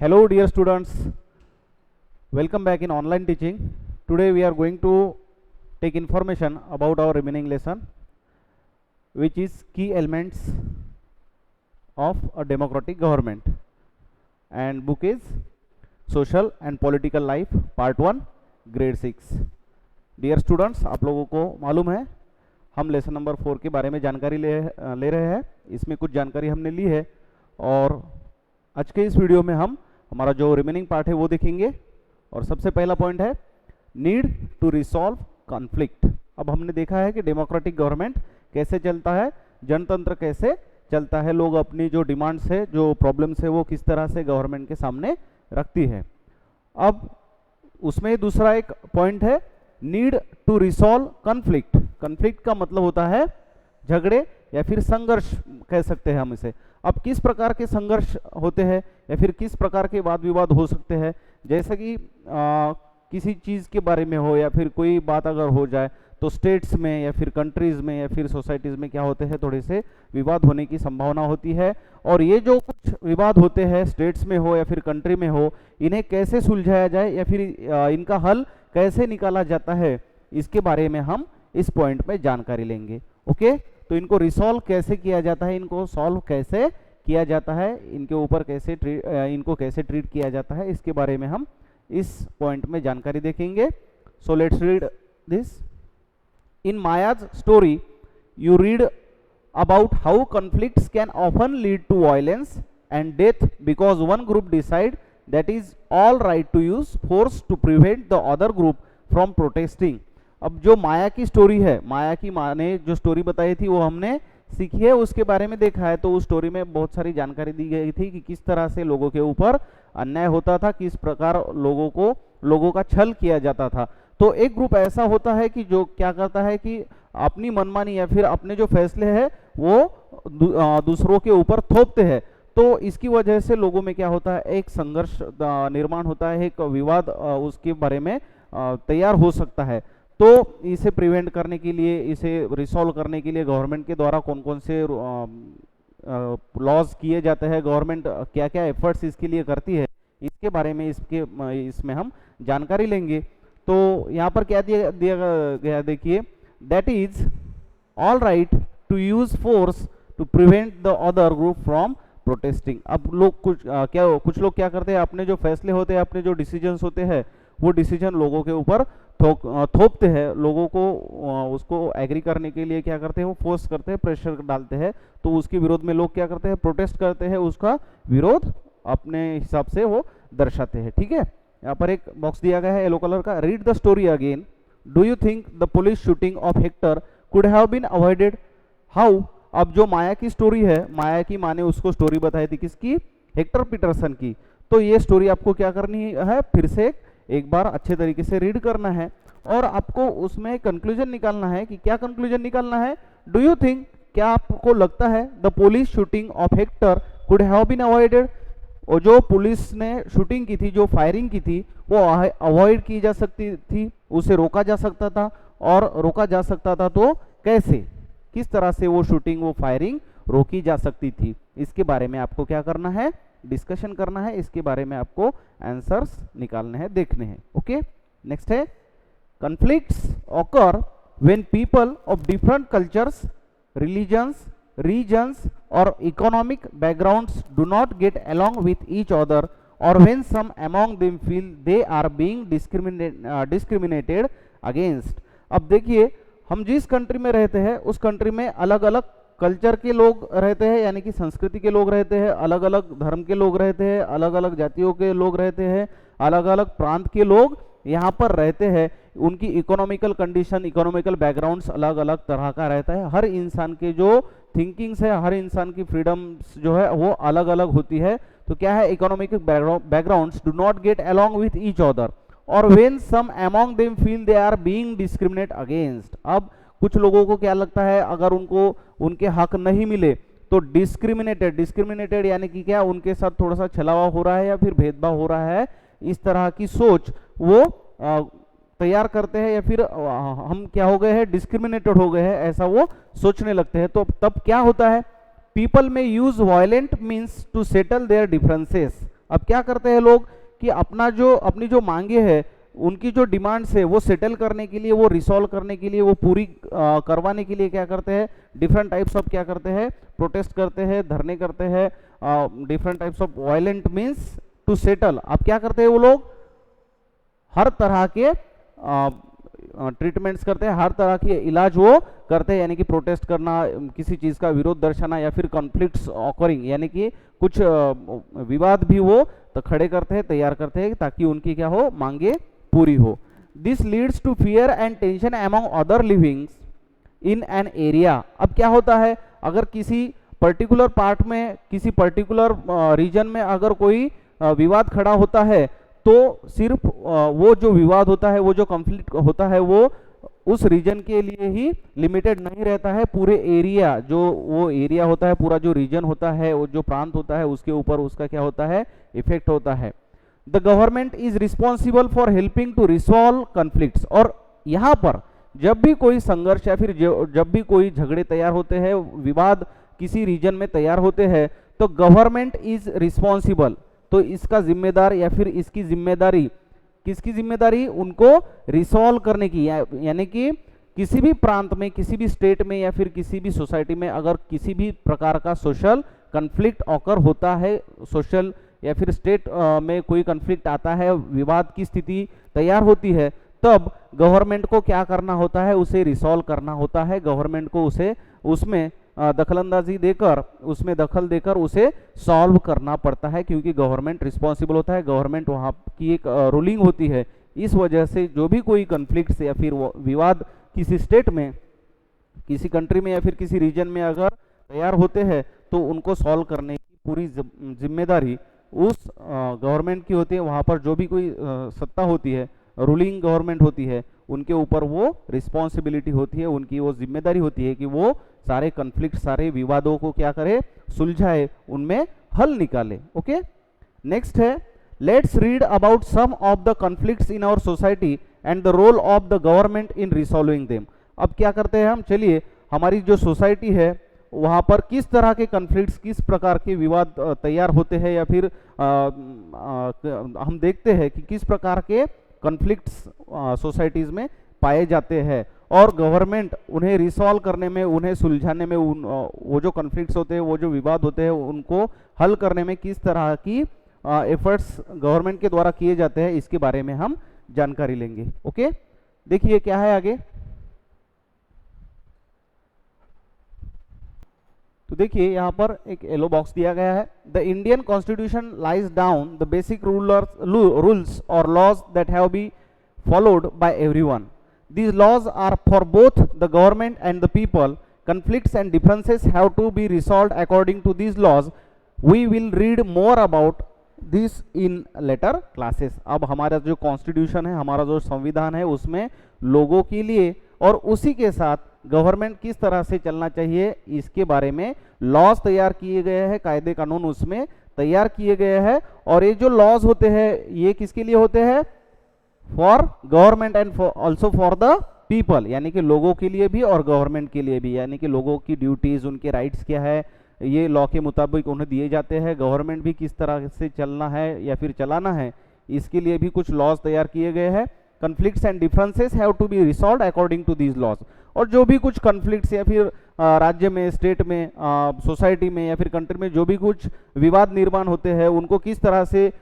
Hello dear students, welcome back in online teaching. Today we are going to take information about our remaining lesson, which is key elements of a democratic government, and book is Social and Political Life Part 1 Grade 6. Dear students, आप लोगों को मालूम है हम lesson number 4 के बारे में जानकारी ले रहे हैं. इसमें कुछ जानकारी हमने ली है और आज के इस वीडियो में हम हमारा जो रिमेनिंग पार्ट है वो देखेंगे. और सबसे पहला पॉइंट है नीड टू रिसॉल्व कॉन्फ्लिक्ट. अब हमने देखा है कि डेमोक्रेटिक गवर्नमेंट कैसे चलता है, जनतंत्र कैसे चलता है, लोग अपनी जो डिमांड्स है, जो प्रॉब्लम्स है, वो किस तरह से गवर्नमेंट के सामने रखती है. अब उसमें दूसरा एक पॉइंट है need to resolve conflict. Conflict का मतलब होता है झगड़े या फिर संघर्ष कह सकते हैं हम इसे. अब किस प्रकार के संघर्ष होते हैं या फिर किस प्रकार के वाद विवाद हो सकते हैं, जैसे कि किसी चीज़ के बारे में हो या फिर कोई बात अगर हो जाए तो स्टेट्स में या फिर कंट्रीज़ में या फिर सोसाइटीज़ में क्या होते हैं, थोड़े से विवाद होने की संभावना होती है. और ये जो कुछ विवाद होते हैं स्टेट्स में हो या फिर कंट्री में हो, इन्हें कैसे सुलझाया जाए या फिर इनका हल कैसे निकाला जाता है, इसके बारे में हम इस पॉइंट में जानकारी लेंगे. ओके, तो इनको रिसॉल्व कैसे किया जाता है, इनको सॉल्व कैसे किया जाता है, इनके ऊपर कैसे इनको कैसे ट्रीट किया जाता है, इसके बारे में हम इस पॉइंट में जानकारी देखेंगे. So let's read this. In Maya's story you read about how conflicts can often lead to violence and death because one group decide that is all right to use force to prevent the other group from protesting. अब जो माया की story है, माया की माँ ने जो story बताई थी वो हमने सीखी है, उसके बारे में देखा है. तो उस स्टोरी में बहुत सारी जानकारी दी गई थी कि किस तरह से लोगों के ऊपर अन्याय होता था, किस प्रकार लोगों का छल किया जाता था. तो एक ग्रुप ऐसा होता है कि जो क्या करता है कि अपनी मनमानी या फिर अपने जो फैसले हैं वो दूसरों के ऊपर थोपते हैं. तो इसकी वजह से लोगों में क्या होता है, एक संघर्ष निर्माण होता है, एक विवाद उसके बारे में तैयार हो सकता है. तो इसे प्रिवेंट करने के लिए, इसे रिसॉल्व करने के लिए गवर्नमेंट के द्वारा कौन कौन से लॉज किए जाते हैं, गवर्नमेंट क्या क्या एफर्ट्स इसके लिए करती है, इसके बारे में इसमें हम जानकारी लेंगे. तो यहाँ पर क्या दिया गया देखिए, that is all right to use force to prevent the other group from protesting. अब लोग कुछ लोग क्या करते हैं, अपने जो फैसले होते हैं, अपने जो डिसीजंस होते हैं, वो डिसीजन लोगों के ऊपर थोपते हैं, लोगों को उसको एग्री करने के लिए क्या करते हैं, वो फोर्स करते हैं, प्रेशर डालते हैं. तो उसके विरोध में लोग क्या करते हैं, प्रोटेस्ट करते हैं, उसका विरोध अपने हिसाब से वो दर्शाते हैं. ठीक है, यहाँ पर एक बॉक्स दिया गया है येलो कलर का. Read the story again. Do you think the police shooting of Hector could have been avoided? How. अब जो माया की स्टोरी है, माया की माँ ने उसको स्टोरी बताई थी, किसकी, हेक्टर पीटरसन की. तो ये स्टोरी आपको क्या करनी है, फिर से एक बार अच्छे तरीके से रीड करना है और आपको उसमें कंक्लूजन निकालना है. कि क्या कंक्लूजन निकालना है, डू यू थिंक, क्या आपको लगता है, the police shooting of Hector could have been avoided, और जो पुलिस ने शूटिंग की थी, जो फायरिंग की थी, वो अवॉइड की जा सकती थी, उसे रोका जा सकता था. और रोका जा सकता था तो कैसे, किस तरह से वो शूटिंग, वो फायरिंग रोकी जा सकती थी, इसके बारे में आपको क्या करना है, डिस्कशन करना है. इसके बारे में आपको आंसर्स निकालने हैं, देखने हैं. ओके, नेक्स्ट है conflicts occur when people of different cultures, religions, regions or economic backgrounds do not get along with each other, or when some among them feel they are being discriminated against. अब देखिए, हम जिस country में रहते हैं उस country में अलग अलग कल्चर के लोग रहते हैं, यानी कि संस्कृति के लोग रहते हैं, अलग अलग धर्म के लोग रहते हैं, अलग अलग जातियों के लोग रहते हैं, अलग अलग प्रांत के लोग यहाँ पर रहते हैं. उनकी इकोनॉमिकल कंडीशन, इकोनॉमिकल बैकग्राउंड्स अलग अलग तरह का रहता है. हर इंसान के जो थिंकिंग्स है, हर इंसान की फ्रीडम्स जो है वो अलग अलग होती है. तो क्या है, economic backgrounds do not get along with each other, और when some among them feel they are being discriminate against. अब कुछ लोगों को क्या लगता है, अगर उनको उनके हक नहीं मिले तो डिस्क्रिमिनेटेड यानी कि क्या, उनके साथ थोड़ा सा छलावा हो रहा है या फिर भेदभाव हो रहा है, इस तरह की सोच वो तैयार करते हैं, या फिर हम क्या हो गए हैं, डिस्क्रिमिनेटेड हो गए हैं, ऐसा वो सोचने लगते हैं. तो तब क्या होता है, people may use violent means to settle their differences. अब क्या करते हैं लोग कि अपनी जो मांगे है, उनकी जो डिमांड्स है वो सेटल करने के लिए, वो रिसॉल्व करने के लिए, वो पूरी करवाने के लिए क्या करते हैं, डिफरेंट टाइप्स ऑफ क्या करते हैं, प्रोटेस्ट करते हैं, धरने करते हैं, different types of violent means to settle. अब क्या करते हैं वो लोग, हर तरह के ट्रीटमेंट्स करते हैं, हर तरह के इलाज वो करते हैं, यानी कि प्रोटेस्ट करना, किसी चीज़ का विरोध दर्शाना, या फिर कॉन्फ्लिक्ट्स ऑकरिंग, यानी कि कुछ विवाद भी वो तो खड़े करते हैं, तैयार करते हैं, ताकि उनकी क्या हो, मांगे पूरी हो। This leads to fear and tension among other livings in an area. अब क्या होता है, अगर किसी पर्टिकुलर पार्ट में, किसी पर्टिकुलर रीजन में अगर कोई विवाद खड़ा होता है, तो सिर्फ वो जो विवाद होता है, वो जो कॉन्फ्लिक्ट होता है, वो उस रीजन के लिए ही लिमिटेड नहीं रहता है, पूरे एरिया, जो वो एरिया होता है, पूरा जो रीजन होता है, वो जो प्रांत होता है, उसके ऊपर उसका क्या होता है, इफेक्ट होता है। The government is responsible for helping to resolve conflicts. और यहाँ पर जब भी कोई संघर्ष या फिर जब भी कोई झगड़े तैयार होते हैं, विवाद किसी रीजन में तैयार होते हैं, तो गवर्नमेंट इज रिस्पॉन्सिबल, तो इसका जिम्मेदार या फिर इसकी जिम्मेदारी, किसकी जिम्मेदारी, उनको रिसॉल्व करने की, यानी कि किसी भी प्रांत में, किसी भी स्टेट में या फिर किसी भी सोसाइटी में अगर किसी भी प्रकार का सोशल कन्फ्लिक्ट ऑकर होता है, सोशल या फिर स्टेट में कोई कन्फ्लिक्ट आता है, विवाद की स्थिति तैयार होती है, तब गवर्नमेंट को क्या करना होता है, उसे रिसॉल्व करना होता है। गवर्नमेंट को उसे उसमें दखलंदाजी देकर, उसमें दखल देकर उसे सॉल्व करना पड़ता है, क्योंकि गवर्नमेंट रिस्पॉन्सिबल होता है, गवर्नमेंट वहाँ की एक रूलिंग होती है। इस वजह से जो भी कोई कन्फ्लिक्ट्स या फिर विवाद किसी स्टेट में, किसी कंट्री में या फिर किसी रीजन में अगर तैयार होते हैं, तो उनको सॉल्व करने की पूरी जिम्मेदारी उस गवर्नमेंट की होती है। वहाँ पर जो भी कोई सत्ता होती है, रूलिंग गवर्नमेंट होती है, उनके ऊपर वो रिस्पॉन्सिबिलिटी होती है, उनकी वो जिम्मेदारी होती है कि वो सारे कन्फ्लिक्ट, सारे विवादों को क्या करे, सुलझाए, उनमें हल निकाले। ओके, नेक्स्ट है, let's read about some of the conflicts in our society and the role of the government in resolving them. अब क्या करते हैं हम, चलिए हमारी जो सोसाइटी है वहाँ पर किस तरह के कॉन्फ्लिक्ट्स, किस प्रकार के विवाद तैयार होते हैं, या फिर हम देखते हैं कि किस प्रकार के कॉन्फ्लिक्ट्स सोसाइटीज़ में पाए जाते हैं, और गवर्नमेंट उन्हें रिसॉल्व करने में, उन्हें सुलझाने में, वो जो कॉन्फ्लिक्ट्स होते हैं, वो जो विवाद होते हैं, उनको हल करने में किस तरह की एफर्ट्स गवर्नमेंट के द्वारा किए जाते हैं, इसके बारे में हम जानकारी लेंगे। ओके, देखिए क्या है आगे। तो देखिए यहाँ पर एक येलो बॉक्स दिया गया है। The Indian constitution lays down the basic rules और laws that have be followed by everyone. These laws are for both the government and the people. Conflicts and differences have to be resolved according to these laws. We will read more about this in later classes. अब हमारा जो constitution है, हमारा जो संविधान है, उसमें लोगों के लिए और उसी के साथ गवर्नमेंट किस तरह से चलना चाहिए, इसके बारे में लॉज तैयार किए गए हैं, कायदे कानून उसमें तैयार किए गए हैं। और ये जो लॉज होते हैं, ये किसके लिए होते हैं, for government and also for the people, यानी कि लोगों के लिए भी और गवर्नमेंट के लिए भी, यानी कि लोगों की ड्यूटीज, उनके राइट्स क्या है, ये लॉ के मुताबिक उन्हें दिए जाते हैं। गवर्नमेंट भी किस तरह से चलना है या फिर चलाना है, इसके लिए भी कुछ लॉज तैयार किए गए हैं। Conflicts and differences have to be resolved according to these laws. और जो भी कुछ कन्फ्लिक्ट्स या फिर राज्य में, स्टेट में, सोसाइटी में या फिर कंट्री में जो भी कुछ विवाद निर्माण होते हैं, उनको किस तरह से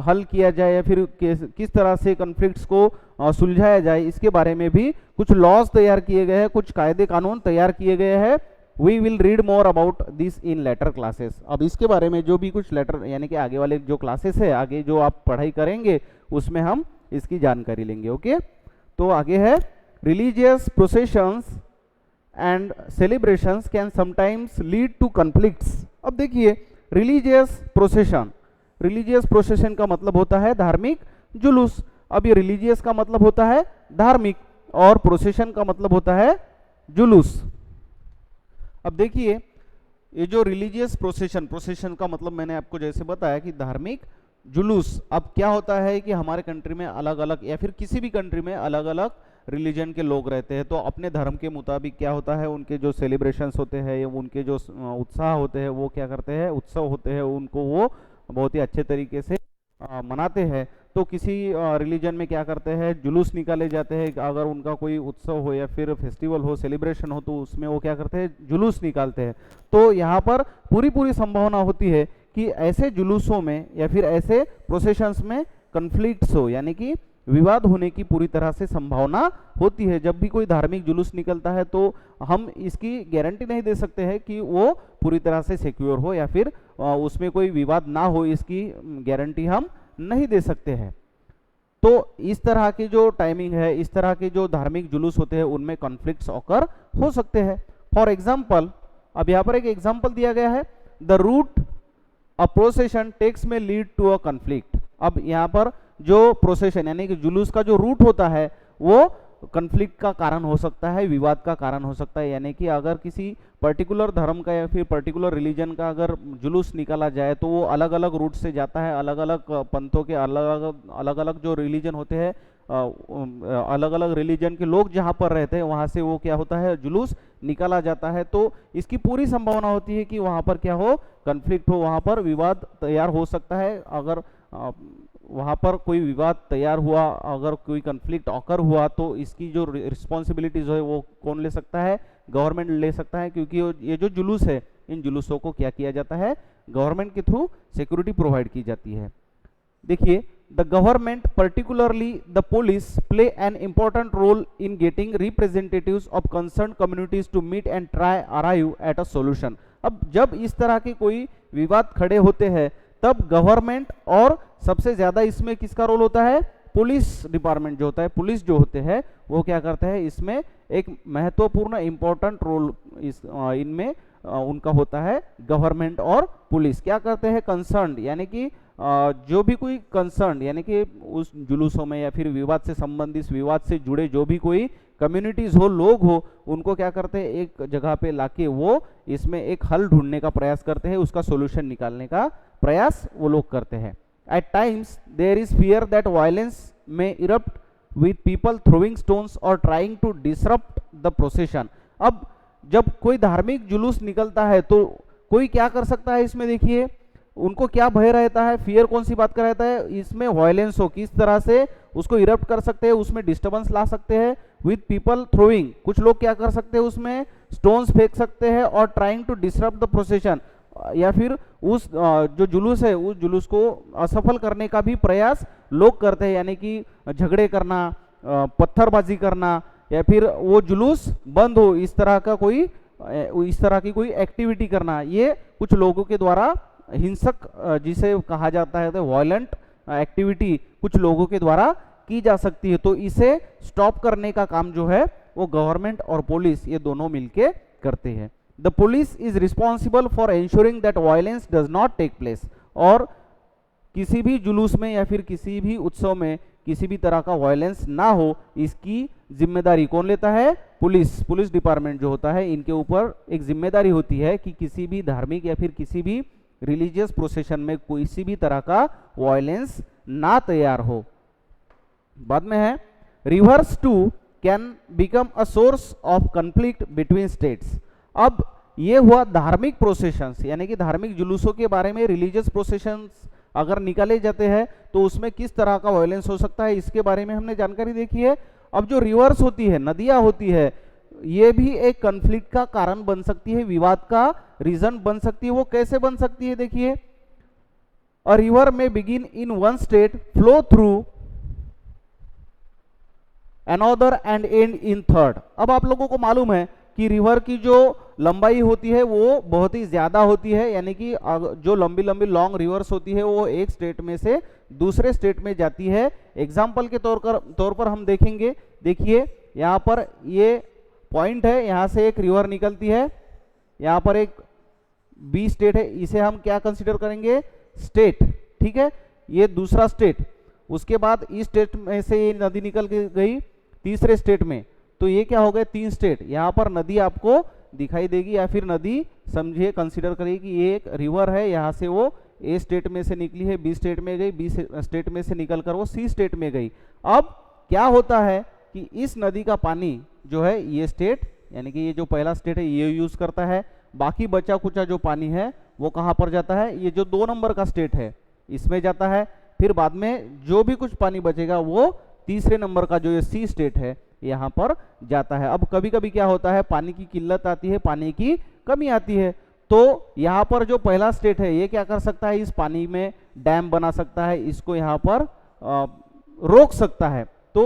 हल किया जाए या फिर किस तरह से कॉन्फ्लिक्ट्स को सुलझाया जाए, इसके बारे में भी कुछ लॉज तैयार किए गए हैं, कुछ कायदे कानून तैयार किए गए हैं। We will read more about this in later classes. अब इसके बारे में जो भी कुछ लेटर, यानी कि आगे वाले जो क्लासेस है, आगे जो आप पढ़ाई करेंगे, उसमें हम इसकी जानकारी लेंगे। ओके, तो आगे है, religious processions and celebrations can sometimes lead to conflicts. अब देखिए, रिलीजियस प्रोसेशन, रिलीजियस प्रोसेशन का मतलब होता है धार्मिक जुलूस। अब ये रिलीजियस का मतलब होता है धार्मिक और प्रोसेशन का मतलब होता है जुलूस। अब देखिए, ये जो रिलीजियस प्रोसेशन, प्रोसेशन का मतलब मैंने आपको जैसे बताया कि धार्मिक जुलूस। अब क्या होता है कि हमारे कंट्री में अलग अलग या फिर किसी भी कंट्री में अलग अलग रिलीजन के लोग रहते हैं, तो अपने धर्म के मुताबिक क्या होता है, उनके जो सेलिब्रेशंस होते हैं, उनके जो उत्साह होते हैं, वो क्या करते हैं, उत्सव होते हैं, उनको वो बहुत ही अच्छे तरीके से मनाते हैं। तो किसी रिलीजन में क्या करते हैं, जुलूस निकाले जाते हैं, अगर उनका कोई उत्सव हो या फिर फेस्टिवल हो, सेलिब्रेशन हो, तो उसमें वो क्या करते हैं, जुलूस निकालते हैं। तो यहाँ पर पूरी पूरी संभावना होती है कि ऐसे जुलूसों में या फिर ऐसे प्रोसेशंस में कन्फ्लिक्ट्स हो, यानी कि विवाद होने की पूरी तरह से संभावना होती है। जब भी कोई धार्मिक जुलूस निकलता है तो हम इसकी गारंटी नहीं दे सकते हैं कि वो पूरी तरह से सिक्योर हो या फिर उसमें कोई विवाद ना हो, इसकी गारंटी हम नहीं दे सकते हैं। तो इस तरह की जो टाइमिंग है, इस तरह के जो धार्मिक जुलूस होते हैं, उनमें कॉन्फ्लिक्ट्स ऑकर हो सकते हैं। फॉर एग्जाम्पल, अब यहाँ पर एक एग्जाम्पल दिया गया है, the route a procession takes may lead to a conflict. अब यहाँ पर जो प्रोसेशन यानी कि जुलूस का जो रूट होता है वो कन्फ्लिक्ट का कारण हो सकता है, विवाद का कारण हो सकता है। यानी कि अगर किसी पर्टिकुलर धर्म का या फिर पर्टिकुलर रिलीजन का अगर जुलूस निकाला जाए तो वो अलग अलग रूट से जाता है, अलग अलग पंथों के अलग अलग जो रिलीजन होते हैं, अलग अलग रिलीजन के लोग जहाँ पर रहते हैं वहाँ से वो क्या होता है, जुलूस निकाला जाता है। तो इसकी पूरी संभावना होती है कि वहाँ पर क्या हो, कन्फ्लिक्ट हो, वहाँ पर विवाद तैयार हो सकता है। अगर वहाँ पर कोई विवाद तैयार हुआ, अगर कोई कन्फ्लिक्ट ऑकर हुआ, तो इसकी जो रिस्पॉन्सिबिलिटीज है वो कौन ले सकता है, गवर्नमेंट ले सकता है। क्योंकि ये जो जुलूस है, इन जुलूसों को क्या किया जाता है, गवर्नमेंट के थ्रू सिक्योरिटी प्रोवाइड की जाती है। देखिए, the government particularly the police play an important role in getting representatives of concern communities to meet and try arrive at a solution. अब जब इस तरह के कोई विवाद खड़े होते हैं तब गवर्नमेंट और सबसे ज्यादा इसमें किसका रोल होता है, पुलिस डिपार्टमेंट जो होता है, पुलिस जो होते हैं वो क्या करते हैं, इसमें एक महत्वपूर्ण इंपॉर्टेंट रोल इनमें उनका होता है। गवर्नमेंट और पुलिस क्या करते हैं, कंसर्न यानी कि जो भी कोई कंसर्न यानी कि उस जुलूसों में या फिर विवाद से संबंधित, विवाद से जुड़े जो भी कोई कम्युनिटीज हो, लोग हो, उनको क्या करते हैं, एक जगह पे लाके वो इसमें एक हल ढूंढने का प्रयास करते हैं, उसका सोल्यूशन निकालने का प्रयास वो लोग करते हैं। At times there is fear that violence may erupt with people throwing stones और trying to disrupt the procession. अब जब कोई धार्मिक जुलूस निकलता है तो कोई क्या कर सकता है, इसमें देखिए उनको क्या भय रहता है, फियर कौन सी बात का रहता है, इसमें वायलेंस हो, किस तरह से उसको इरप्ट कर सकते हैं, उसमें डिस्टर्बेंस ला सकते हैं। विथ पीपल थ्रोइंग, कुछ लोग क्या कर सकते हैं, उसमें स्टोन्स फेंक सकते हैं, और trying to disrupt the procession, या फिर उस जो जुलूस है उस जुलूस को असफल करने का भी प्रयास लोग करते हैं। यानी कि झगड़े करना, पत्थरबाजी करना, या फिर वो जुलूस बंद हो, इस तरह की कोई एक्टिविटी करना, ये कुछ लोगों के द्वारा हिंसक जिसे कहा जाता है वायलेंट एक्टिविटी कुछ लोगों के द्वारा की जा सकती है। तो इसे स्टॉप करने का काम जो है वो गवर्नमेंट और पुलिस ये दोनों मिलके करते हैं। The police is responsible for ensuring that violence does not take place. और किसी भी जुलूस में या फिर किसी भी उत्सव में किसी भी तरह का वायलेंस ना हो, इसकी जिम्मेदारी कौन लेता है, पुलिस डिपार्टमेंट जो होता है, इनके ऊपर एक जिम्मेदारी होती है कि किसी भी धार्मिक या फिर किसी भी रिलीजियस प्रोसेशन में किसी भी तरह का वायलेंस ना तैयार हो। बाद में है, rivers too can become a source of conflict between states. अब ये हुआ धार्मिक प्रोसेशंस, यानी कि धार्मिक जुलूसों के बारे में। रिलीजियस प्रोसेशंस अगर निकाले जाते हैं तो उसमें किस तरह का वायलेंस हो सकता है, इसके बारे में हमने जानकारी देखी है। अब जो रिवर्स होती है, नदियां होती है, ये भी एक कॉन्फ्लिक्ट का कारण बन सकती है, विवाद का रीजन बन सकती है। वो कैसे बन सकती है, देखिए, अ रिवर में begin in one state, flow through another and and in third. अब आप लोगों को मालूम है कि रिवर की जो लंबाई होती है वो बहुत ही ज्यादा होती है, यानी कि जो लंबी लंबी लॉन्ग रिवर्स होती है वो एक स्टेट में से दूसरे स्टेट में जाती है। एग्जाम्पल के तौर पर हम देखेंगे, देखिए यहाँ पर ये पॉइंट है, यहाँ से एक रिवर निकलती है, यहाँ पर एक बी स्टेट है, इसे हम क्या कंसीडर करेंगे, स्टेट, ठीक है, ये दूसरा स्टेट। उसके बाद इस स्टेट में से ये नदी निकल के गई तीसरे स्टेट में, तो ये क्या हो गए, 3 स्टेट। यहाँ पर नदी आपको दिखाई देगी, या फिर नदी समझिए कंसीडर करिए कि ये एक रिवर है, यहाँ से वो ए स्टेट में से निकली है, बी स्टेट में गई, बी स्टेट में से निकलकर वो सी स्टेट में गई। अब क्या होता है कि इस नदी का पानी जो है ये स्टेट, यानी कि ये जो पहला स्टेट है ये यूज करता है, बाकी बचा कुचा जो पानी है वो कहाँ पर जाता है, ये जो 2 नंबर का स्टेट है इसमें जाता है। फिर बाद में जो भी कुछ पानी बचेगा वो तीसरे नंबर का जो ये सी स्टेट है यहाँ पर जाता है। अब कभी कभी क्या होता है, पानी की किल्लत आती है, पानी की कमी आती है, तो यहाँ पर जो पहला स्टेट है ये क्या कर सकता है, इस पानी में डैम बना सकता है, इसको यहाँ पर रोक सकता है। तो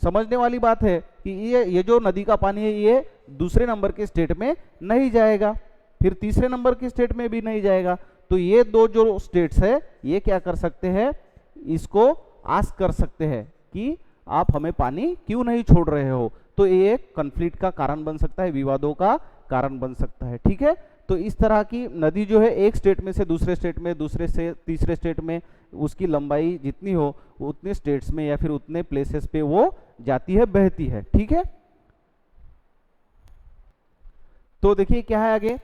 समझने वाली बात है कि ये जो नदी का पानी है ये दूसरे नंबर के स्टेट में नहीं जाएगा, फिर तीसरे नंबर के स्टेट में भी नहीं जाएगा। तो ये दो जो स्टेट्स है ये क्या कर सकते हैं, इसको आस्क कर सकते हैं कि आप हमें पानी क्यों नहीं छोड़ रहे हो। तो ये एक कॉन्फ्लिक्ट का कारण बन सकता है, विवादों का कारण बन सकता है। ठीक है, तो इस तरह की नदी जो है एक स्टेट में से दूसरे स्टेट में, दूसरे से तीसरे स्टेट में, उसकी लंबाई जितनी हो उतने स्टेट्स में या फिर उतने प्लेसेस पे वो जाती है, बहती है। ठीक है, तो देखिए क्या है आगे,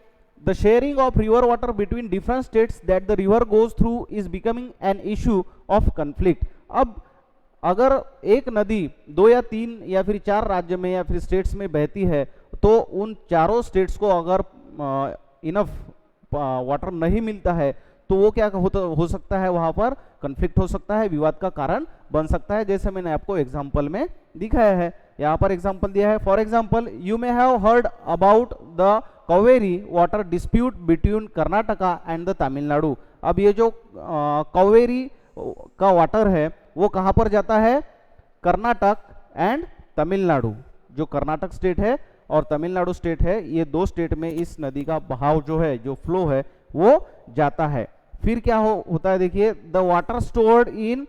the sharing of river water between different states that the river goes through is becoming an issue of conflict. अब अगर एक नदी 2 या 3 या फिर 4 राज्य में या फिर स्टेट्स में बहती है, तो उन चारों स्टेट्स को अगर इनफ वाटर नहीं मिलता है तो वो क्या हो सकता है, वहां पर कॉन्फ्लिक्ट हो सकता है, विवाद का कारण बन सकता है, जैसे मैंने आपको एग्जांपल में दिखाया है। यहाँ पर एग्जांपल दिया है, for example you may have heard about the Kaveri water dispute between Karnataka and the Tamil Nadu. अब ये जो कावेरी का वाटर है वो कहाँ पर जाता है, कर्नाटक एंड तमिलनाडु। जो कर्नाटक स्टेट है और तमिलनाडु स्टेट है, ये दो स्टेट में इस नदी का बहाव जो है, जो फ्लो है वो जाता है। फिर क्या होता है, देखिए, the water stored in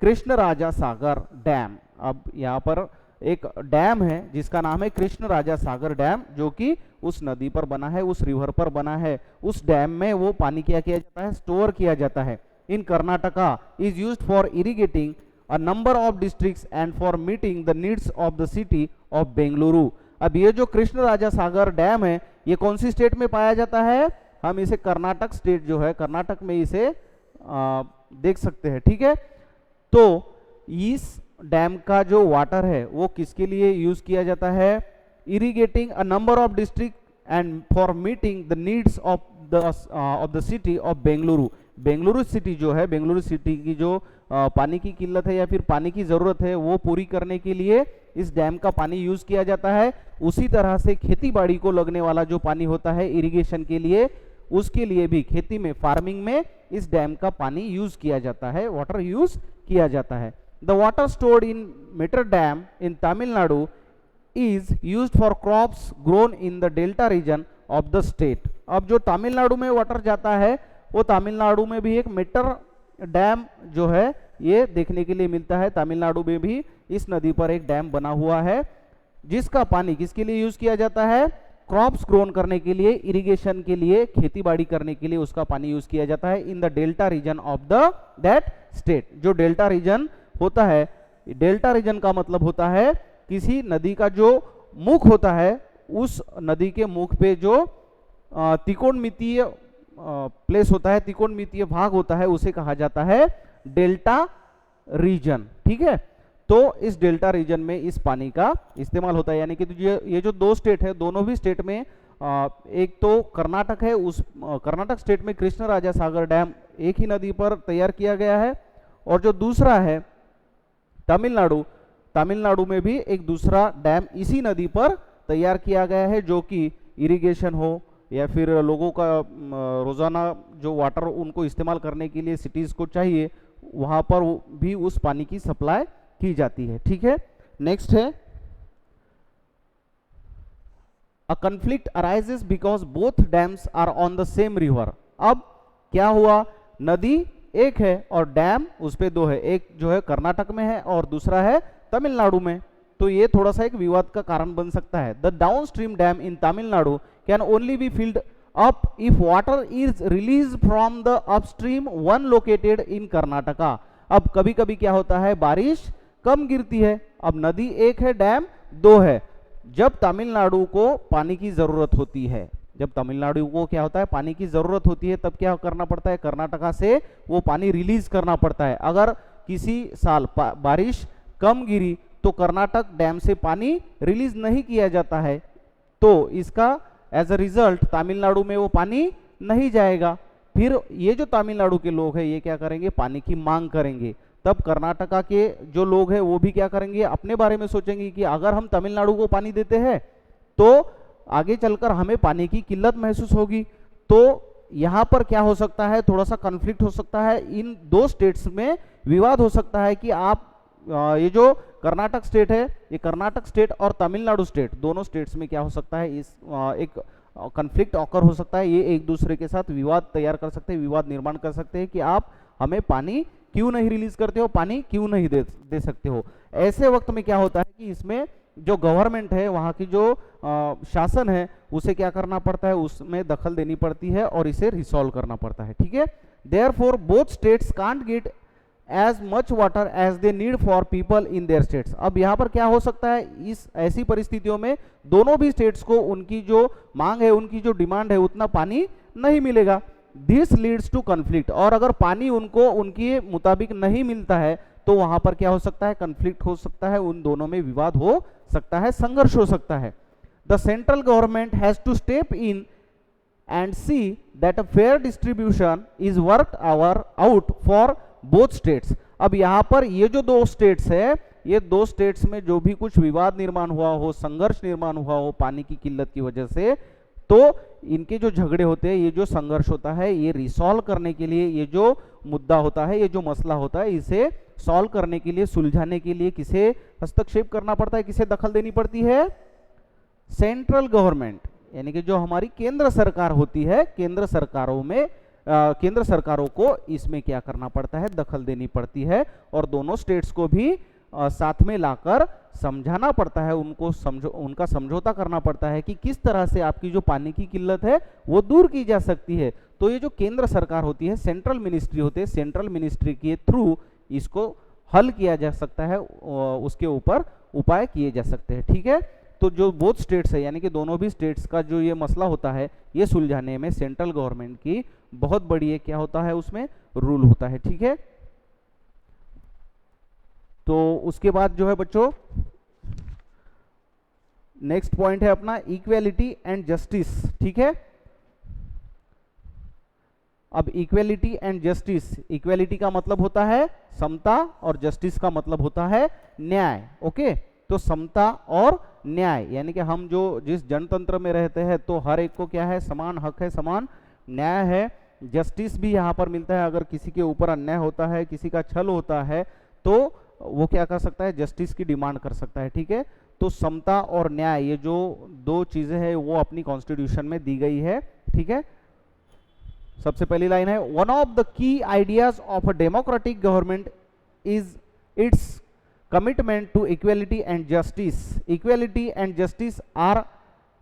Krishna Raja Sagar dam. अब यहाँ पर एक डैम है जिसका नाम है कृष्ण राजा सागर डैम, जो कि उस नदी पर बना है, उस रिवर पर बना है। उस डैम में वो पानी क्या किया जाता है, स्टोर किया जाता है। In Karnataka is used for irrigating a number of districts and for meeting the needs of the city of Bengaluru. अब ये जो कृष्ण राजा सागर डैम है ये कौन सी स्टेट में पाया जाता है, हम इसे कर्नाटक स्टेट जो है, कर्नाटक में इसे देख सकते हैं। ठीक है, तो इस डैम का जो वाटर है वो किसके लिए यूज किया जाता है, irrigating a number of district and for meeting the needs of the city of Bengaluru. Bengaluru city जो है, बेंगलुरु सिटी की जो पानी की किल्लत है या फिर पानी की जरूरत है वो पूरी करने के लिए इस डैम का पानी यूज किया जाता है। उसी तरह से खेती बाड़ी को लगने वाला जो पानी होता है इरिगेशन के लिए, उसके लिए भी खेती में, फार्मिंग में इस डैम का पानी यूज किया जाता है, वाटर यूज किया जाता है। The water stored in Mettur dam in Tamil Nadu is used for crops grown in the delta region of the state. अब जो तमिलनाडु में वाटर जाता है वो तमिलनाडु में भी एक मेटर डैम जो है ये देखने के लिए मिलता है। तमिलनाडु में भी इस नदी पर एक डैम बना हुआ है जिसका पानी किसके लिए यूज किया जाता है, क्रॉप्स ग्रोन करने के लिए, इरिगेशन के लिए, खेती बाड़ी करने के लिए उसका पानी यूज किया जाता है in the delta region of the that state. जो डेल्टा रीजन होता है, डेल्टा रीजन का मतलब होता है किसी नदी का जो मुख होता है उस नदी के मुख पे जो त्रिकोणमितीय प्लेस होता है, त्रिकोणमितीय भाग होता है, उसे कहा जाता है डेल्टा रीजन। ठीक है, तो इस डेल्टा रीजन में इस पानी का इस्तेमाल होता है। यानी कि ये जो दो स्टेट है, दोनों भी स्टेट में, एक तो कर्नाटक है, उस कर्नाटक स्टेट में कृष्ण राजा सागर डैम एक ही नदी पर तैयार किया गया है, और जो दूसरा है तमिलनाडु, तमिलनाडु में भी एक दूसरा डैम इसी नदी पर तैयार किया गया है, जो कि इरिगेशन हो या फिर लोगों का रोजाना जो वाटर उनको इस्तेमाल करने के लिए सिटीज को चाहिए, वहां पर भी उस पानी की सप्लाई की जाती है। ठीक है, नेक्स्ट है, a conflict arises because both dams are on the same river. अब क्या हुआ, नदी एक है और डैम उस पे दो है, एक जो है कर्नाटक में है और दूसरा है तमिलनाडु में, तो ये थोड़ा सा एक विवाद का कारण बन सकता है। The down stream dam in Tamil Nadu can only be filled up if water is release from the upstream one located in Karnataka. अब कभी कभी क्या होता है, बारिश कम गिरती है, अब नदी एक है, डैम दो है, जब तमिलनाडु को पानी की जरूरत होती है, जब तमिलनाडु को क्या होता है, पानी की जरूरत होती है, तब क्या करना पड़ता है, कर्नाटका से वो पानी रिलीज करना पड़ता है। अगर किसी साल बारिश कम गिरी तो कर्नाटक डैम से पानी रिलीज नहीं किया जाता है, तो इसका एज अ रिजल्ट तमिलनाडु में वो पानी नहीं जाएगा। फिर ये जो तमिलनाडु के लोग हैं ये क्या करेंगे, पानी की मांग करेंगे। तब कर्नाटका के जो लोग हैं वो भी क्या करेंगे, अपने बारे में सोचेंगे कि अगर हम तमिलनाडु को पानी देते हैं तो आगे चलकर हमें पानी की किल्लत महसूस होगी। तो यहाँ पर क्या हो सकता है, थोड़ा सा कॉन्फ्लिक्ट हो सकता है, इन दो स्टेट्स में विवाद हो सकता है कि आप ये जो कर्नाटक स्टेट है, ये कर्नाटक स्टेट और तमिलनाडु स्टेट, दोनों स्टेट्स में क्या हो सकता है, इस एक कॉन्फ्लिक्ट ऑकर हो सकता है। ये एक दूसरे के साथ विवाद तैयार कर सकते हैं, विवाद निर्माण कर सकते हैं कि आप हमें पानी क्यों नहीं रिलीज करते हो, पानी क्यों नहीं दे सकते हो। ऐसे वक्त में क्या होता है कि इसमें जो गवर्नमेंट है, वहाँ की जो शासन है, उसे क्या करना पड़ता है, उसमें दखल देनी पड़ती है और इसे रिसॉल्व करना पड़ता है। ठीक है, therefore both states can't get as much water as they need for people in their states. अब यहाँ पर क्या हो सकता है, इस ऐसी परिस्थितियों में दोनों भी स्टेट्स को उनकी जो मांग है, उनकी जो डिमांड है, उतना पानी नहीं मिलेगा। दिस लीड्स टू कॉन्फ्लिक्ट, और अगर पानी उनको उनके मुताबिक नहीं मिलता है तो वहां पर क्या हो सकता है, कॉन्फ्लिक्ट हो सकता है, उन दोनों में विवाद हो सकता है, संघर्ष हो सकता है। The central government has to step in and see that a fair distribution is worked out for both states. अब यहाँ पर ये जो दो स्टेट्स है, ये दो स्टेट्स में जो भी कुछ विवाद निर्माण हुआ हो, संघर्ष निर्माण हुआ हो पानी की किल्लत की वजह से, तो इनके जो झगड़े होते हैं, ये जो संघर्ष होता है, ये रिसॉल्व करने के लिए, ये जो मुद्दा होता है, ये जो मसला होता है, इसे सॉल्व करने के लिए, सुलझाने के लिए किसे हस्तक्षेप करना पड़ता है, किसे दखल देनी पड़ती है, सेंट्रल गवर्नमेंट, यानी कि जो हमारी केंद्र सरकार होती है, केंद्र सरकारों में केंद्र सरकारों को इसमें क्या करना पड़ता है, दखल देनी पड़ती है। और दोनों स्टेट्स को भी साथ में लाकर समझाना पड़ता है, उनका समझौता करना पड़ता है कि किस तरह से आपकी जो पानी की किल्लत है वो दूर की जा सकती है। तो ये जो केंद्र सरकार होती है, सेंट्रल मिनिस्ट्री होते हैं, सेंट्रल मिनिस्ट्री के थ्रू इसको हल किया जा सकता है, उसके ऊपर उपाय किए जा सकते हैं। ठीक है, तो जो बोथ स्टेट्स है, यानी कि दोनों भी स्टेट्स का जो ये मसला होता है, ये सुलझाने में सेंट्रल गवर्नमेंट की बहुत बड़ी क्या होता है, उसमें रूल होता है। ठीक है, तो उसके बाद जो है बच्चों, नेक्स्ट पॉइंट है अपना इक्वेलिटी एंड जस्टिस। ठीक है, अब इक्वेलिटी एंड जस्टिस, इक्वेलिटी का मतलब होता है समता और जस्टिस का मतलब होता है न्याय। ओके, तो समता और न्याय, यानी कि हम जो जिस जनतंत्र में रहते हैं तो हर एक को क्या है, समान हक है, समान न्याय है। जस्टिस भी यहाँ पर मिलता है, अगर किसी के ऊपर अन्याय होता है, किसी का छल होता है, तो वो क्या कर सकता है, जस्टिस की डिमांड कर सकता है। ठीक है, तो समता और न्याय, ये जो दो चीजें हैं वो अपनी कॉन्स्टिट्यूशन में दी गई है। ठीक है, सबसे पहली लाइन है, one of the key ideas of a democratic government is its commitment to equality and justice. Equality and justice are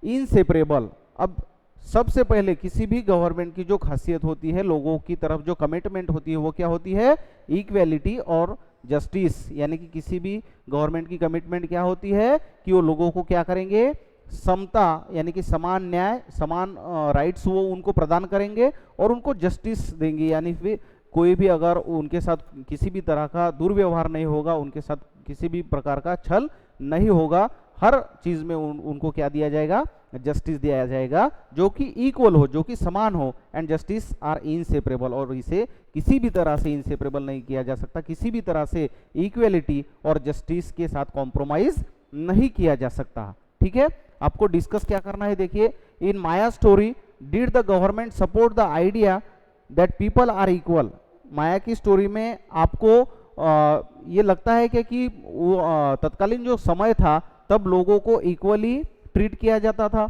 inseparable. अब सबसे पहले किसी भी गवर्नमेंट की जो खासियत होती है, लोगों की तरफ जो कमिटमेंट होती है, वो क्या होती है, इक्वेलिटी और जस्टिस। यानी कि किसी भी गवर्नमेंट की कमिटमेंट क्या होती है कि वो लोगों को क्या करेंगे, समता यानी कि समान न्याय, समान राइट्स वो उनको प्रदान करेंगे और उनको जस्टिस देंगे, यानी फिर कोई भी अगर उनके साथ किसी भी तरह का दुर्व्यवहार नहीं होगा, उनके साथ किसी भी प्रकार का छल नहीं होगा, हर चीज में उनको क्या दिया जाएगा, जस्टिस दिया जाएगा, जो कि इक्वल हो, जो कि समान हो। एंड जस्टिस आर इनसेपरेबल, और इसे किसी भी तरह से इनसेपरेबल नहीं किया जा सकता, किसी भी तरह से इक्वेलिटी और जस्टिस के साथ कॉम्प्रोमाइज नहीं किया जा सकता। ठीक है, आपको डिस्कस क्या करना है, देखिए, in Maya story did the government support the idea that people are equal. Maya की स्टोरी में आपको ये लगता है कि वो तत्कालीन जो समय था तब लोगों को इक्वली ट्रीट किया जाता था।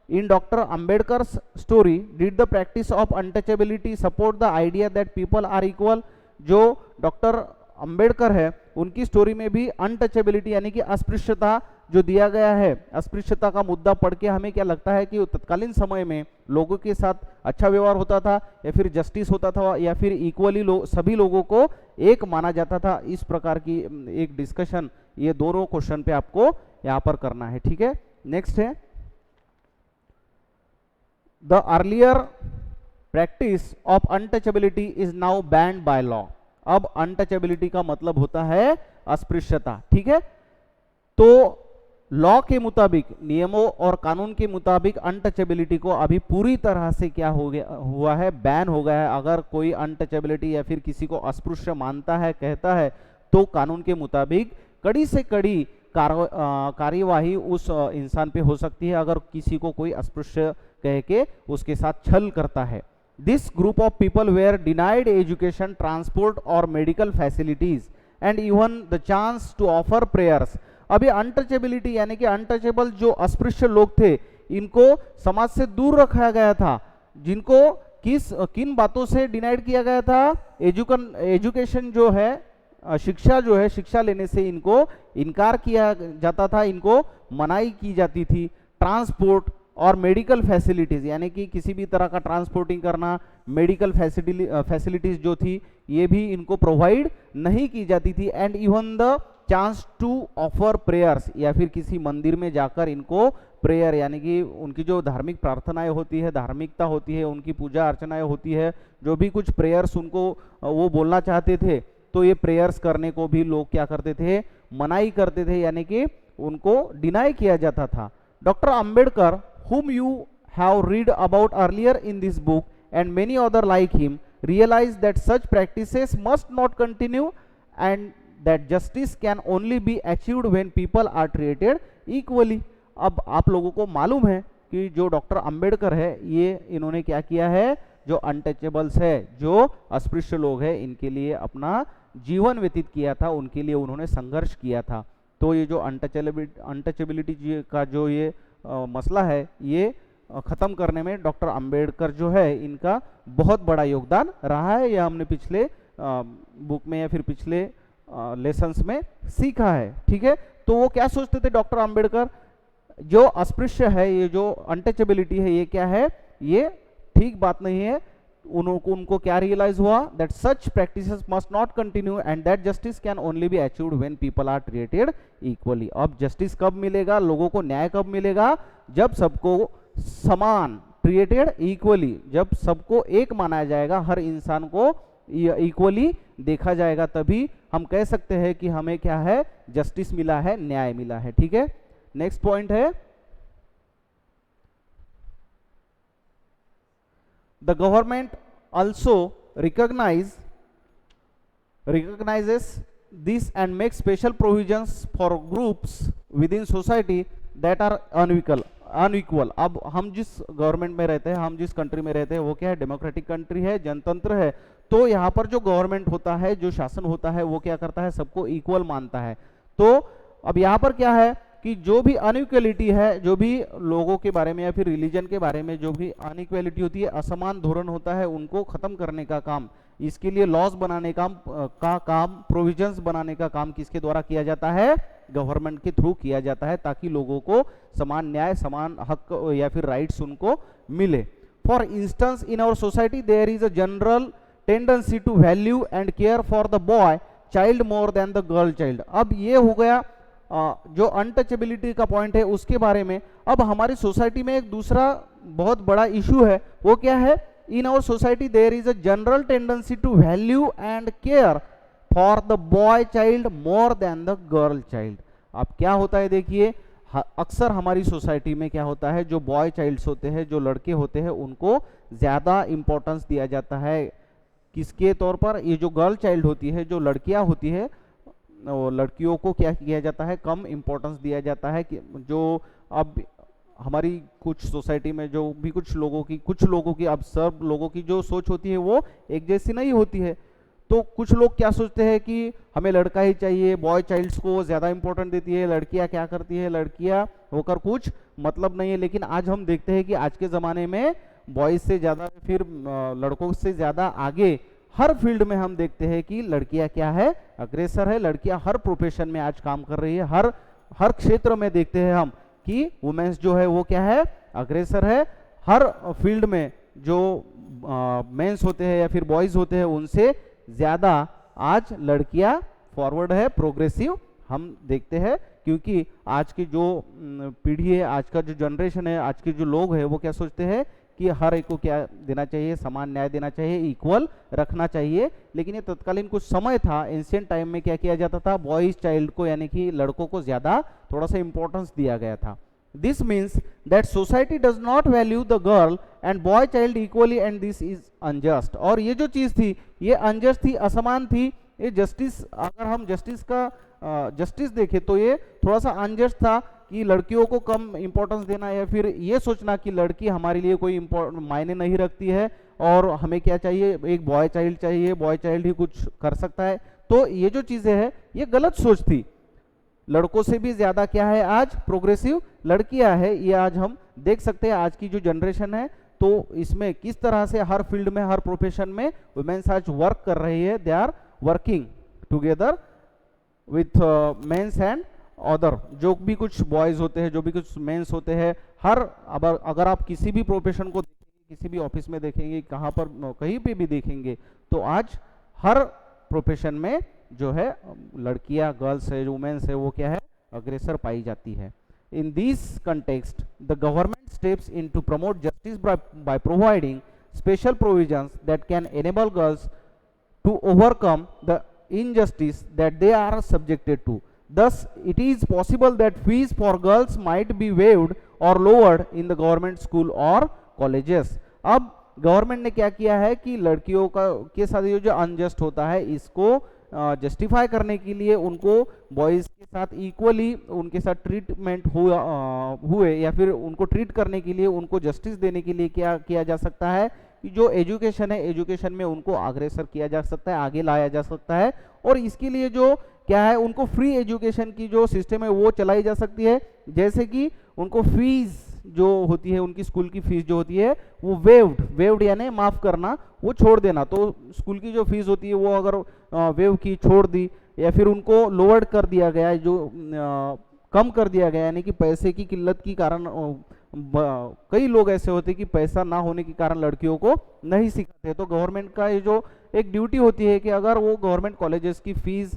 In doctor Ambedkar story did the practice of untouchability support the idea that people are equal. जो डॉक्टर अंबेडकर है उनकी स्टोरी में भी अनटचेबिलिटी यानी कि अस्पृश्यता जो दिया गया है, अस्पृश्यता का मुद्दा पढ़ के हमें क्या लगता है कि तत्कालीन समय में लोगों के साथ अच्छा व्यवहार होता था, या फिर जस्टिस होता था, या फिर इक्वली सभी लोगों को एक माना जाता था। इस प्रकार की एक डिस्कशन ये दोनों क्वेश्चन पे आपको यहाँ पर करना है। ठीक है, नेक्स्ट है, the earlier practice of untouchability is now band by law. अब अनटचेबिलिटी का मतलब होता है अस्पृश्यता। ठीक है, तो लॉ के मुताबिक, नियमों और कानून के मुताबिक अनटचेबिलिटी को अभी पूरी तरह से क्या हो गया हुआ है, बैन हो गया है। अगर कोई अनटचेबिलिटी या फिर किसी को अस्पृश्य मानता है, कहता है, तो कानून के मुताबिक कड़ी से कड़ी कार्यवाही उस इंसान पे हो सकती है अगर किसी को कोई अस्पृश्य कह के उसके साथ छल करता है। This group of people were denied education, transport और medical facilities and even the chance to offer prayers. अभी अनटचेबिलिटी यानी कि अनटचेबल जो अस्पृश्य लोग थे, इनको समाज से दूर रखा गया था। जिनको किन बातों से डिनाइड किया गया था? एजुकेशन जो है, शिक्षा जो है, शिक्षा लेने से इनको इनकार किया जाता था, इनको मनाही की जाती थी। ट्रांसपोर्ट और मेडिकल फैसिलिटीज यानी कि किसी भी तरह का ट्रांसपोर्टिंग करना, मेडिकल फैसिलिटीज जो थी ये भी इनको प्रोवाइड नहीं की जाती थी। And even the chance to offer prayers, या फिर किसी मंदिर में जाकर इनको प्रेयर यानी कि उनकी जो धार्मिक प्रार्थनाएं होती है, धार्मिकता होती है, उनकी पूजा अर्चनाएं होती है, जो भी कुछ प्रेयर्स उनको वो बोलना चाहते थे, तो ये प्रेयर्स करने को भी लोग क्या करते थे? मनाही करते थे, यानी कि उनको डिनाई किया जाता था। Doctor Ambedkar, whom you have read about earlier in this book, and many other like him, realized that such practices must not continue and that justice can only be achieved when people are treated equally। अब आप लोगों को मालूम है कि जो doctor Ambedkar है, ये इन्होंने क्या किया है? जो अनटचेबल्स है, जो अस्पृश्य लोग हैं, इनके लिए अपना जीवन व्यतीत किया था, उनके लिए उन्होंने संघर्ष किया था। तो ये जो अनटचेबिलिटी का जो ये मसला है, ये ख़त्म करने में डॉक्टर अंबेडकर जो है, इनका बहुत बड़ा योगदान रहा है। यह हमने पिछले बुक में या फिर पिछले लेसन्स में सीखा है। ठीक है, तो वो क्या सोचते थे डॉक्टर अंबेडकर? जो अस्पृश्य है, ये जो अनटचेबिलिटी है, ये क्या है? ये ठीक बात नहीं है। उनको क्या रियलाइज हुआ? That such practices must not continue and that justice can only be achieved when people are treated equally. अब जस्टिस कब मिलेगा, लोगों को न्याय कब मिलेगा? जब सबको समान, ट्रीटेड इक्वली, जब सबको एक माना जाएगा, हर इंसान को इक्वली देखा जाएगा, तभी हम कह सकते हैं कि हमें क्या है? जस्टिस मिला है, न्याय मिला है। ठीक है, नेक्स्ट पॉइंट है, the government also recognizes this and makes special provisions for groups within society that are unequal। अब हम जिस गवर्नमेंट में रहते हैं, हम जिस कंट्री में रहते हैं, वो क्या है? डेमोक्रेटिक कंट्री है, जनतंत्र है। तो यहाँ पर जो गवर्नमेंट होता है, जो शासन होता है, वो क्या करता है? सबको इक्वल मानता है। तो अब यहाँ पर क्या है कि जो भी अनइक्वलिटी है, जो भी लोगों के बारे में या फिर रिलीजन के बारे में जो भी अनइक्वलिटी होती है, असमान धोरण होता है, उनको खत्म करने का काम, इसके लिए लॉज बनाने का काम, प्रोविजंस बनाने का काम किसके द्वारा किया जाता है? गवर्नमेंट के थ्रू किया जाता है, ताकि लोगों को समान न्याय, समान हक या फिर राइट्स उनको मिले। For instance, in our society there is a general tendency to value and care for the boy child more than the girl child. अब ये हो गया जो अनटचेबिलिटी का पॉइंट है उसके बारे में। अब हमारी सोसाइटी में एक दूसरा बहुत बड़ा इशू है, वो क्या है? In our society there is a general tendency to value and care for the boy child more than the girl child. अब क्या होता है? देखिए, अक्सर हमारी सोसाइटी में क्या होता है? जो बॉय चाइल्ड्स होते हैं, जो लड़के होते हैं, उनको ज्यादा इंपॉर्टेंस दिया जाता है। किसके तौर पर? ये जो गर्ल चाइल्ड होती है, जो लड़कियां होती है, लड़कियों को क्या किया जाता है? कम इंपॉर्टेंस दिया जाता है। कि जो अब हमारी कुछ सोसाइटी में जो भी कुछ लोगों की अब सब लोगों की जो सोच होती है वो एक जैसी नहीं होती है। तो कुछ लोग क्या सोचते हैं कि हमें लड़का ही चाहिए, बॉय चाइल्ड्स को ज़्यादा इंपॉर्टेंट देती है, लड़कियां क्या करती है, लड़कियां होकर कुछ मतलब नहीं है। लेकिन आज हम देखते हैं कि आज के ज़माने में बॉयज़ से ज़्यादा, फिर लड़कों से ज़्यादा आगे हर फील्ड में हम देखते हैं कि लड़कियां क्या है? अग्रेसर है। लड़कियां हर प्रोफेशन में आज काम कर रही है। हर क्षेत्र में देखते हैं हम कि वुमेन्स जो है वो क्या है? अग्रेसर है। हर फील्ड में जो मेंस होते हैं या फिर बॉयज होते हैं, उनसे ज़्यादा आज लड़कियां फॉरवर्ड है, प्रोग्रेसिव हम देखते हैं। क्योंकि आज की जो पीढ़ी है, आज का जो जनरेशन है, आज के जो लोग हैं, वो क्या सोचते हैं कि हर एक को क्या देना चाहिए, समान न्याय देना चाहिए, इक्वल रखना चाहिए। लेकिन ये तत्कालीन कुछ समय था, एंशिएंट टाइम में क्या किया जाता था, बॉयज चाइल्ड को यानी कि लड़कों को ज़्यादा थोड़ा सा इंपॉर्टेंस दिया गया था। This means that society does not value the girl and boy child equally and this is unjust। और ये जो चीज़ थी ये अनजस्ट थी, असमान थी। ये जस्टिस, अगर हम जस्टिस का जस्टिस देखें तो ये थोड़ा सा अनजस्ट था कि लड़कियों को कम इंपॉर्टेंस देना या फिर ये सोचना कि लड़की हमारे लिए कोई मायने नहीं रखती है और हमें क्या चाहिए, एक बॉय चाइल्ड चाहिए, बॉय चाइल्ड ही कुछ कर सकता है। तो ये जो चीज़ें हैं ये गलत सोच थी। लड़कों से भी ज़्यादा क्या है आज प्रोग्रेसिव लड़कियां है, ये आज हम देख सकते हैं। आज की जो जनरेशन है तो इसमें किस तरह से हर फील्ड में, हर प्रोफेशन में वुमेन्स आज वर्क कर रही है। They are working together with mens and other, जो भी कुछ बॉयज होते हैं, जो भी कुछ मेंस होते हैं, हर अगर आप किसी भी प्रोफेशन को देखेंगे, किसी भी ऑफिस में देखेंगे, कहाँ पर कहीं पे भी देखेंगे, तो आज हर प्रोफेशन में जो है लड़कियां, गर्ल्स है, वुमेन्स है, वो क्या है अग्रेसर पाई जाती है। In this context the government steps in to promote justice by providing special provisions that can enable girls to overcome the injustice that they are subjected to. Thus, it is possible that fees for girls might be waived or lowered in the government school or colleges. अब government ने क्या किया है कि लड़कियों का के साथ ये जो अनजस्ट होता है इसको जस्टिफाई करने के लिए उनको बॉयज़ के साथ इक्वली उनके साथ ट्रीटमेंट हुए या फिर उनको ट्रीट करने के लिए, उनको जस्टिस देने के लिए क्या किया जा सकता है कि जो एजुकेशन है, एजुकेशन में उनको अग्रेसर किया जा सकता है, आगे लाया जा सकता है। और इसके लिए जो क्या है उनको फ्री एजुकेशन की जो सिस्टम है वो चलाई जा सकती है। जैसे कि उनको फीस जो होती है, उनकी स्कूल की फीस जो होती है वो वेव्ड यानी माफ़ करना, वो छोड़ देना। तो स्कूल की जो फीस होती है वो अगर वेव की, छोड़ दी, या फिर उनको लोअर्ड कर दिया गया, जो कम कर दिया गया, यानी कि पैसे की किल्लत के कारण कई लोग ऐसे होते हैं कि पैसा ना होने के कारण लड़कियों को नहीं सिखाते। तो गवर्नमेंट का ये जो एक ड्यूटी होती है कि अगर वो गवर्नमेंट कॉलेजेस की फीस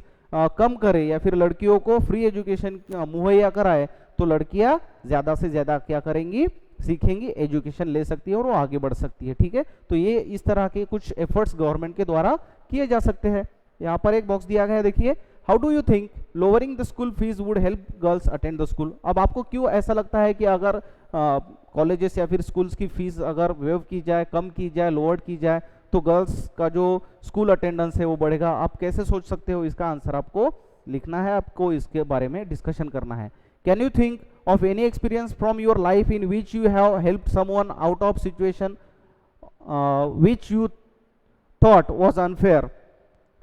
कम करे या फिर लड़कियों को फ्री एजुकेशन मुहैया कराए, तो लड़कियां ज़्यादा से ज़्यादा क्या करेंगी, सीखेंगी, एजुकेशन ले सकती है और वो आगे बढ़ सकती है। ठीक है, तो ये इस तरह के कुछ एफर्ट्स गवर्नमेंट के द्वारा किए जा सकते हैं। यहाँ पर एक बॉक्स दिया गया है, देखिए, how do you think lowering the school fees would help girls attend the school. अब आपको क्यों ऐसा लगता है कि अगर कॉलेजेस या फिर स्कूल्स की फीस अगर वेव की जाए, कम की जाए, लोअर्ड की जाए, तो गर्ल्स का जो स्कूल अटेंडेंस है वो बढ़ेगा। आप कैसे सोच सकते हो, इसका आंसर आपको लिखना है, आपको इसके बारे में डिस्कशन करना है। Can you think of any experience from your life in which you have helped someone out of situation which you thought was unfair?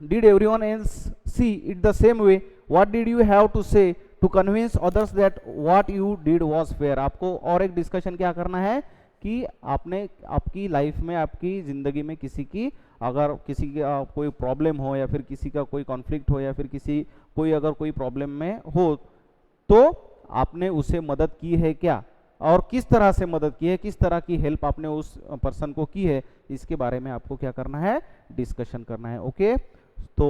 Did everyone else see it the same way? What did you have to say to convince others that what you did was fair? आपको और एक discussion क्या करना है कि आपने आपकी life में, आपकी ज़िंदगी में किसी की अगर किसी का कोई प्रॉब्लम हो या फिर किसी का कोई कॉन्फ्लिक्ट हो या फिर कोई अगर कोई प्रॉब्लम में हो, तो आपने उसे मदद की है क्या, और किस तरह से मदद की है, किस तरह की हेल्प आपने उस पर्सन को की है, इसके बारे में आपको क्या करना है, डिस्कशन करना है। ओके, तो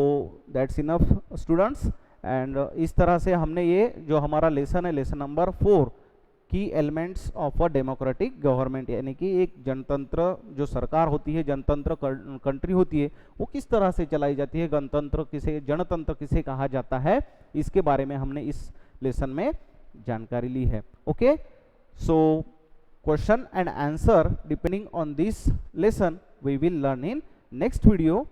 दैट्स इनफ स्टूडेंट्स। एंड इस तरह से हमने ये जो हमारा लेसन है, लेसन नंबर 4, की elements of a democratic government, यानी कि एक जनतंत्र जो सरकार होती है, जनतंत्र कंट्री होती है, वो किस तरह से चलाई जाती है, गणतंत्र किसे, जनतंत्र किसे कहा जाता है, इसके बारे में हमने इस लेसन में जानकारी ली है। Okay, so question and answer depending on this lesson we will learn in next video.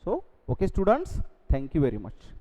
So okay students, thank you very much.